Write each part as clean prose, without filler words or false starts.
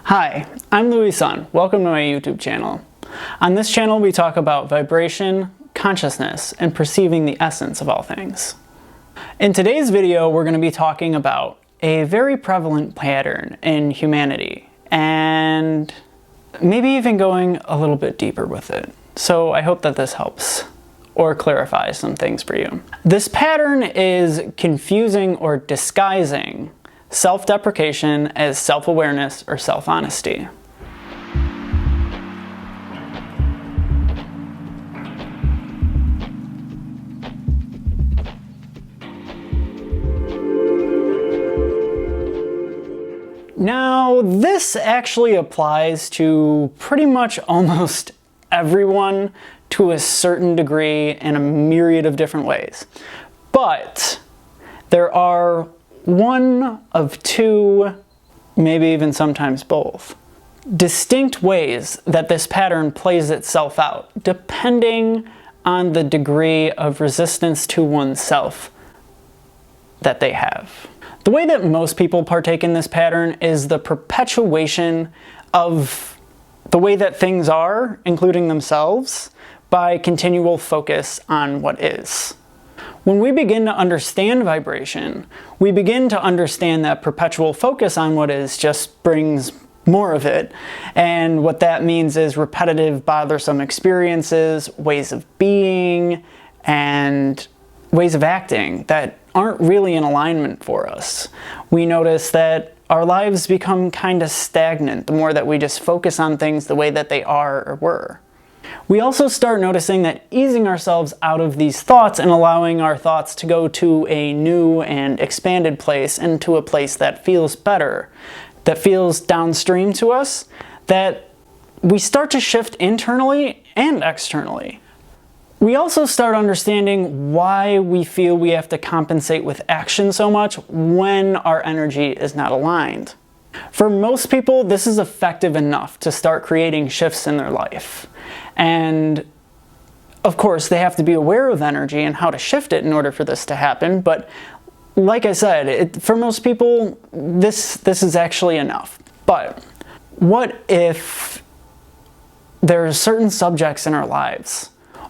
Hi, I'm Louis Sun. Welcome to my YouTube channel. On this channel we talk about vibration, consciousness, and perceiving the essence of all things. In today's video we're going to be talking about a very prevalent pattern in humanity and maybe even going a little bit deeper with it. So I hope that this helps or clarifies some things for you. This pattern is confusing or disguising self-deprecation as self-awareness or self-honesty. Now, this actually applies to pretty much almost everyone to a certain degree in a myriad of different ways. But there are one of two, maybe even sometimes both, distinct ways that this pattern plays itself out, depending on the degree of resistance to oneself that they have. The way that most people partake in this pattern is the perpetuation of the way that things are, including themselves, by continual focus on what is. When we begin to understand vibration, we begin to understand that perpetual focus on what is just brings more of it. And what that means is repetitive, bothersome experiences, ways of being, and ways of acting that aren't really in alignment for us. We notice that our lives become kind of stagnant the more that we just focus on things the way that they are or were. We also start noticing that easing ourselves out of these thoughts and allowing our thoughts to go to a new and expanded place, into a place that feels better, that feels downstream to us, that we start to shift internally and externally. We also start understanding why we feel we have to compensate with action so much when our energy is not aligned. For most people, this is effective enough to start creating shifts in their life. And of course, they have to be aware of energy and how to shift it in order for this to happen. But like I said, for most people, this is actually enough. But what if there are certain subjects in our lives,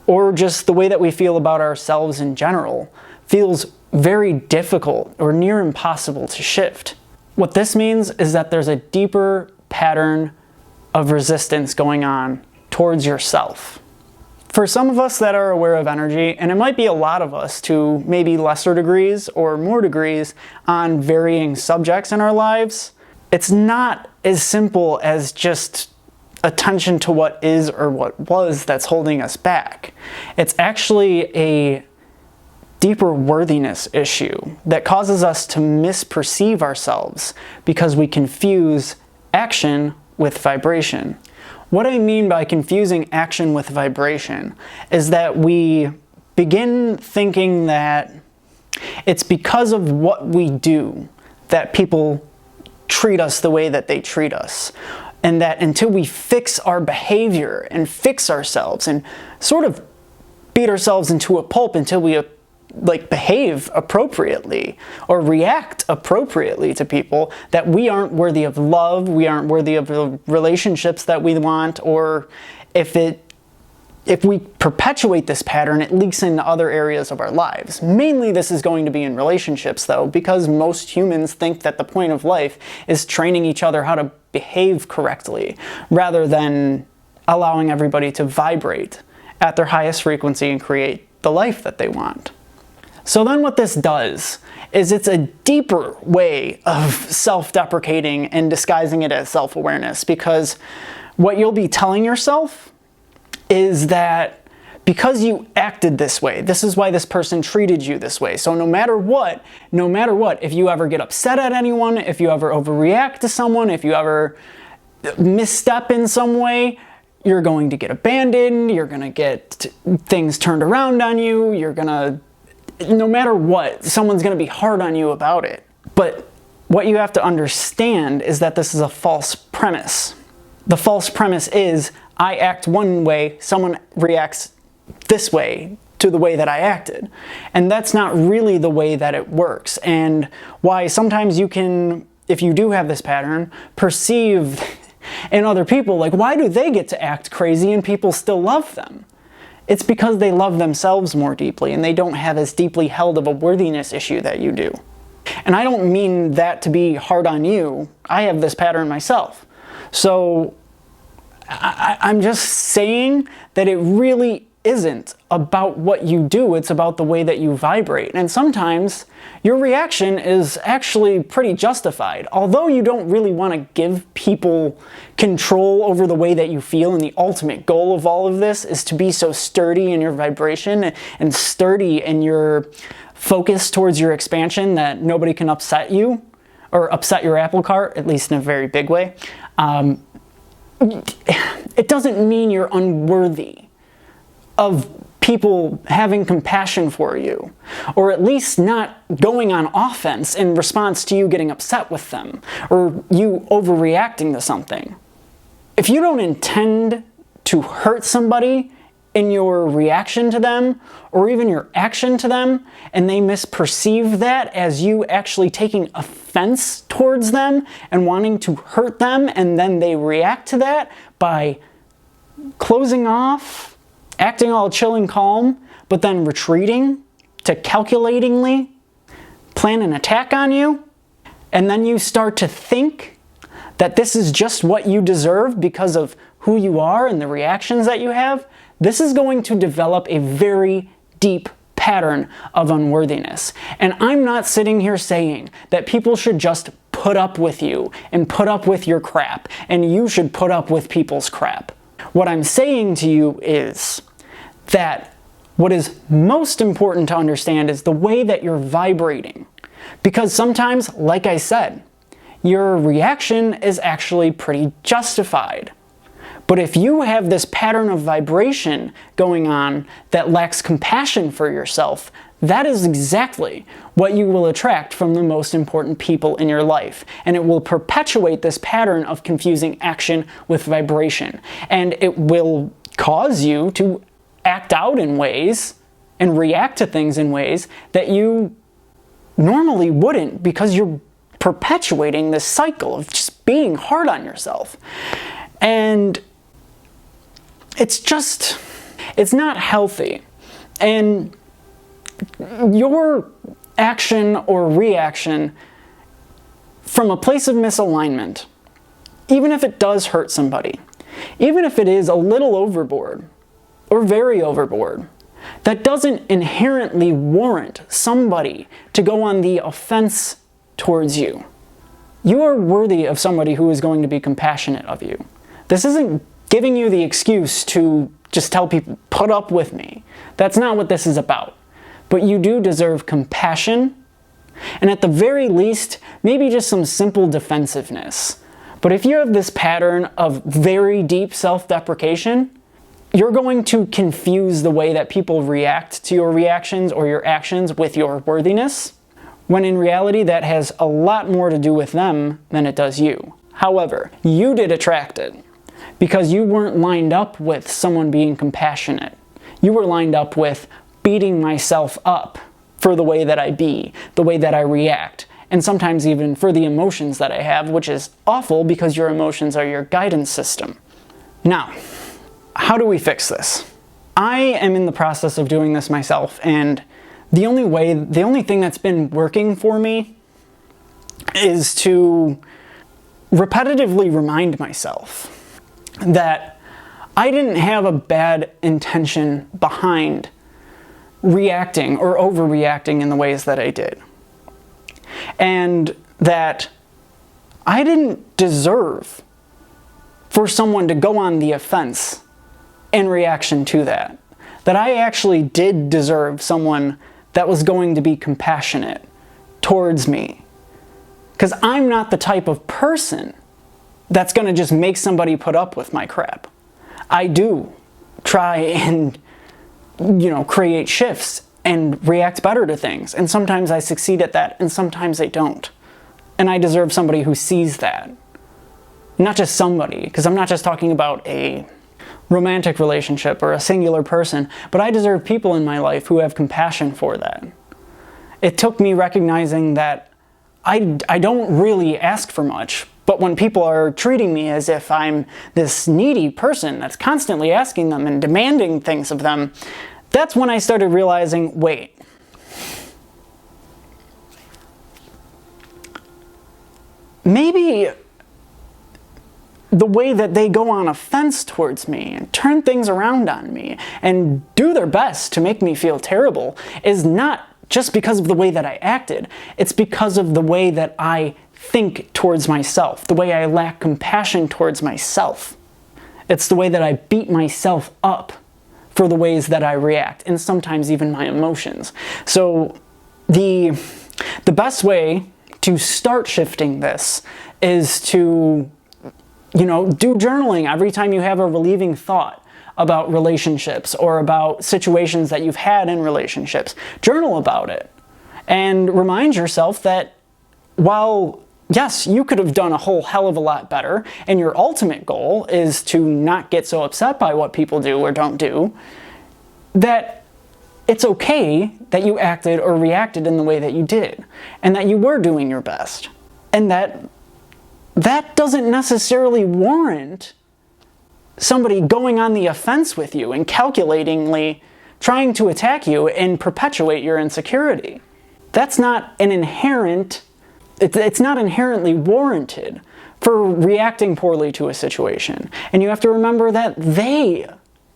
or just the way that we feel about ourselves in general, feels very difficult or near impossible to shift? What this means is that there's a deeper pattern of resistance going on towards yourself. For some of us that are aware of energy, and it might be a lot of us to maybe lesser degrees or more degrees on varying subjects in our lives, it's not as simple as just attention to what is or what was that's holding us back. It's actually a deeper worthiness issue that causes us to misperceive ourselves because we confuse action with vibration. What I mean by confusing action with vibration is that we begin thinking that it's because of what we do that people treat us the way that they treat us. And that until we fix our behavior and fix ourselves and sort of beat ourselves into a pulp until we behave appropriately or react appropriately to people, that we aren't worthy of love, we aren't worthy of the relationships that we want, or if we perpetuate this pattern, it leaks into other areas of our lives. Mainly this is going to be in relationships though, because most humans think that the point of life is training each other how to behave correctly, rather than allowing everybody to vibrate at their highest frequency and create the life that they want. So then what this does is it's a deeper way of self-deprecating and disguising it as self-awareness, because what you'll be telling yourself is that because you acted this way, this is why this person treated you this way. So no matter what, if you ever get upset at anyone, if you ever overreact to someone, if you ever misstep in some way, you're going to get abandoned, you're going to get things turned around on you, no matter what, someone's going to be hard on you about it. But what you have to understand is that this is a false premise. The false premise is, I act one way, someone reacts this way to the way that I acted. And that's not really the way that it works. And why sometimes you can, if you do have this pattern, perceive And other people, like, why do they get to act crazy and people still love them? It's because they love themselves more deeply and they don't have as deeply held of a worthiness issue that you do. And I don't mean that to be hard on you. I have this pattern myself. So I'm just saying that it really isn't about what you do, it's about the way that you vibrate. And sometimes your reaction is actually pretty justified. Although you don't really want to give people control over the way that you feel, and the ultimate goal of all of this is to be so sturdy in your vibration and sturdy in your focus towards your expansion that nobody can upset you, or upset your apple cart, at least in a very big way. It doesn't mean you're unworthy of people having compassion for you, or at least not going on offense in response to you getting upset with them, or you overreacting to something. If you don't intend to hurt somebody in your reaction to them, or even your action to them, and they misperceive that as you actually taking offense towards them and wanting to hurt them, and then they react to that by closing off, acting all chill and calm, but then retreating to calculatingly plan an attack on you, and then you start to think that this is just what you deserve because of who you are and the reactions that you have, this is going to develop a very deep pattern of unworthiness. And I'm not sitting here saying that people should just put up with you and put up with your crap, and you should put up with people's crap. What I'm saying to you is that what is most important to understand is the way that you're vibrating. Because sometimes, like I said, your reaction is actually pretty justified. But if you have this pattern of vibration going on that lacks compassion for yourself, that is exactly what you will attract from the most important people in your life. And it will perpetuate this pattern of confusing action with vibration. And it will cause you to act out in ways and react to things in ways that you normally wouldn't, because you're perpetuating this cycle of just being hard on yourself. And it's not healthy. And your action or reaction from a place of misalignment, even if it does hurt somebody, even if it is a little overboard or very overboard, that doesn't inherently warrant somebody to go on the offense towards you. You are worthy of somebody who is going to be compassionate of you. This isn't giving you the excuse to just tell people, put up with me. That's not what this is about. But you do deserve compassion, and at the very least, maybe just some simple defensiveness. But if you have this pattern of very deep self-deprecation, you're going to confuse the way that people react to your reactions or your actions with your worthiness, when in reality that has a lot more to do with them than it does you. However, you did attract it because you weren't lined up with someone being compassionate. You were lined up with beating myself up for the way that I be, the way that I react, and sometimes even for the emotions that I have, which is awful because your emotions are your guidance system. Now, how do we fix this? I am in the process of doing this myself, and the only thing that's been working for me is to repetitively remind myself that I didn't have a bad intention behind reacting or overreacting in the ways that I did. And that I didn't deserve for someone to go on the offense in reaction to that. That I actually did deserve someone that was going to be compassionate towards me. Because I'm not the type of person that's going to just make somebody put up with my crap. I do try and, create shifts and react better to things. And sometimes I succeed at that, and sometimes I don't. And I deserve somebody who sees that. Not just somebody, because I'm not just talking about a romantic relationship or a singular person, but I deserve people in my life who have compassion for that. It took me recognizing that I don't really ask for much. But when people are treating me as if I'm this needy person that's constantly asking them and demanding things of them, that's when I started realizing, wait, maybe the way that they go on offense towards me and turn things around on me and do their best to make me feel terrible is not just because of the way that I acted. It's because of the way that I think towards myself, the way I lack compassion towards myself. It's the way that I beat myself up for the ways that I react, and sometimes even my emotions. So the best way to start shifting this is to, do journaling every time you have a relieving thought about relationships or about situations that you've had in relationships. Journal about it and remind yourself that while yes, you could have done a whole hell of a lot better, and your ultimate goal is to not get so upset by what people do or don't do, that it's okay that you acted or reacted in the way that you did, and that you were doing your best, and that doesn't necessarily warrant somebody going on the offense with you and calculatingly trying to attack you and perpetuate your insecurity. That's not an inherent... It's not inherently warranted for reacting poorly to a situation. And you have to remember that they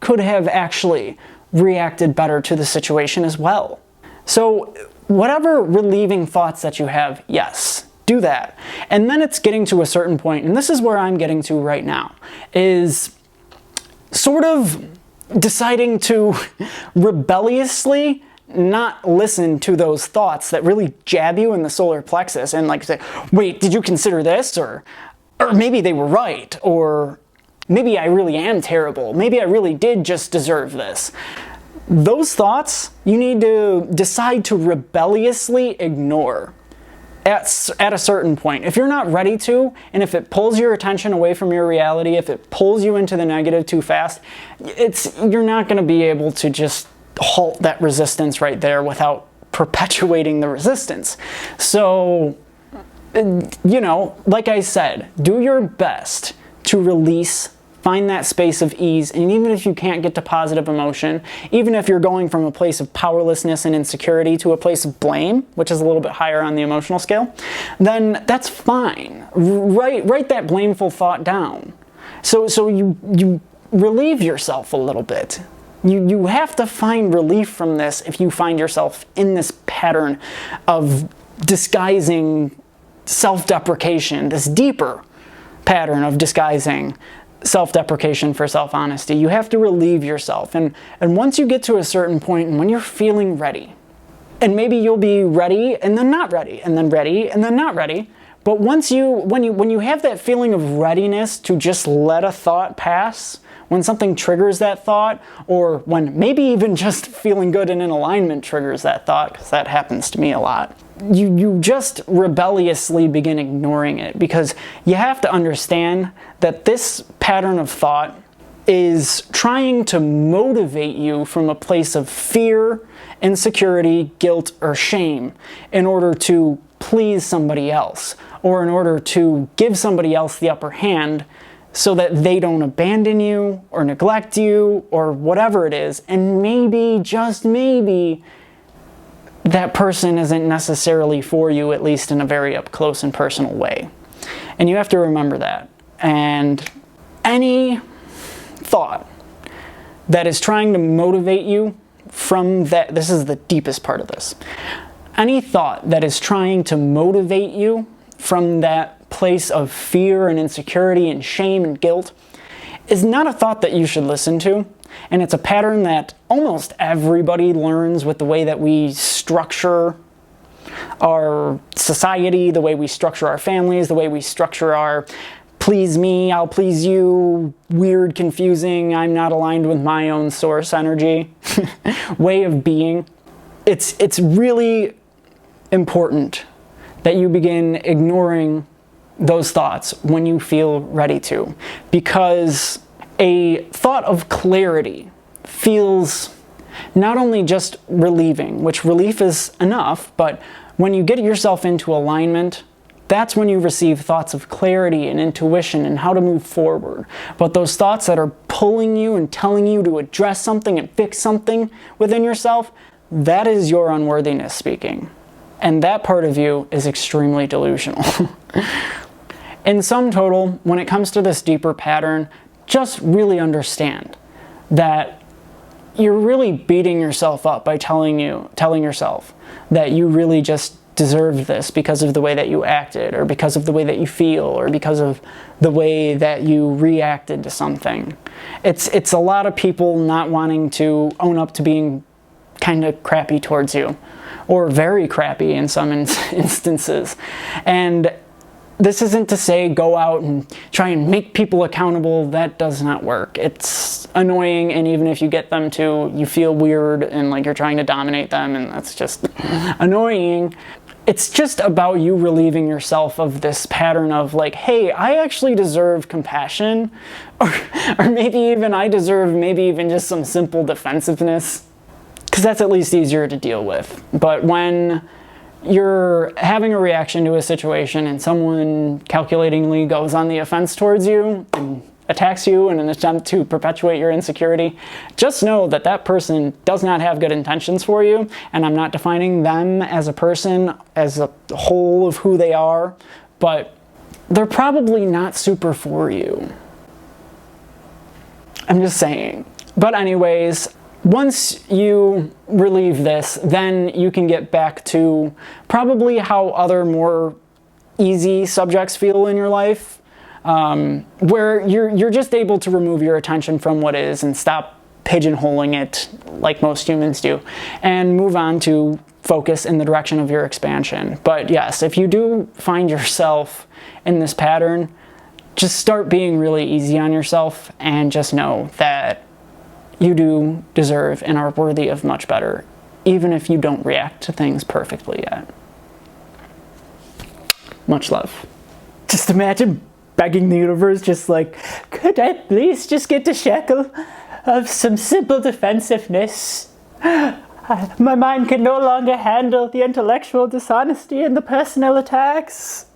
could have actually reacted better to the situation as well. So whatever relieving thoughts that you have, yes, do that. And then it's getting to a certain point, and this is where I'm getting to right now, is sort of deciding to rebelliously not listen to those thoughts that really jab you in the solar plexus and say, wait, did you consider this? Or maybe they were right, or maybe I really am terrible. Maybe I really did just deserve this. Those thoughts you need to decide to rebelliously ignore at a certain point. If you're not ready to, and if it pulls your attention away from your reality, if it pulls you into the negative too fast, you're not going to be able to just halt that resistance right there without perpetuating the resistance. So, like I said, do your best to release, find that space of ease, and even if you can't get to positive emotion, even if you're going from a place of powerlessness and insecurity to a place of blame, which is a little bit higher on the emotional scale, then that's fine. Write that blameful thought down. So you relieve yourself a little bit. You have to find relief from this if you find yourself in this pattern of disguising self-deprecation, this deeper pattern of disguising self-deprecation for self-honesty. You have to relieve yourself. And once you get to a certain point, and when you're feeling ready, and maybe you'll be ready and then not ready, and then ready and then not ready, but when you have that feeling of readiness to just let a thought pass, when something triggers that thought, or when maybe even just feeling good and in alignment triggers that thought, because that happens to me a lot, you just rebelliously begin ignoring it, because you have to understand that this pattern of thought is trying to motivate you from a place of fear, insecurity, guilt, or shame in order to please somebody else, or in order to give somebody else the upper hand so that they don't abandon you or neglect you or whatever it is. And maybe, just maybe, that person isn't necessarily for you, at least in a very up close and personal way. And you have to remember that. And any thought that is trying to motivate you from that, this is the deepest part of this. Any thought that is trying to motivate you from that place of fear and insecurity and shame and guilt is not a thought that you should listen to. And it's a pattern that almost everybody learns with the way that we structure our society, the way we structure our families, the way we structure our please me, I'll please you, weird, confusing, I'm not aligned with my own source energy way of being. It's really important that you begin ignoring those thoughts when you feel ready to, because a thought of clarity feels not only just relieving, which relief is enough, but When you get yourself into alignment, that's when you receive thoughts of clarity and intuition and how to move forward. But those thoughts that are pulling you and telling you to address something and fix something within yourself, that is your unworthiness speaking. And that part of you is extremely delusional. In sum total, when it comes to this deeper pattern, just really understand that you're really beating yourself up by telling yourself that you really just deserved this because of the way that you acted, or because of the way that you feel, or because of the way that you reacted to something. It's a lot of people not wanting to own up to being kind of crappy towards you, or very crappy in some instances. And this isn't to say go out and try and make people accountable. That does not work. It's annoying, and even if you get them to, you feel weird and like you're trying to dominate them, and that's just annoying. It's just about you relieving yourself of this pattern of like, hey, I actually deserve compassion, or maybe even I deserve maybe even just some simple defensiveness, because that's at least easier to deal with. But when you're having a reaction to a situation and someone calculatingly goes on the offense towards you and attacks you in an attempt to perpetuate your insecurity, just know that that person does not have good intentions for you. And I'm not defining them as a person, as a whole of who they are, but they're probably not super for you. I'm just saying. But anyways, once you relieve this, then you can get back to probably how other more easy subjects feel in your life, where you're just able to remove your attention from what is and stop pigeonholing it like most humans do, and move on to focus in the direction of your expansion. But yes, if you do find yourself in this pattern, just start being really easy on yourself and just know that you do deserve and are worthy of much better, even if you don't react to things perfectly yet. Much love. Just imagine begging the universe, just like, could I please just get the shackle of some simple defensiveness? My mind can no longer handle the intellectual dishonesty and the personal attacks.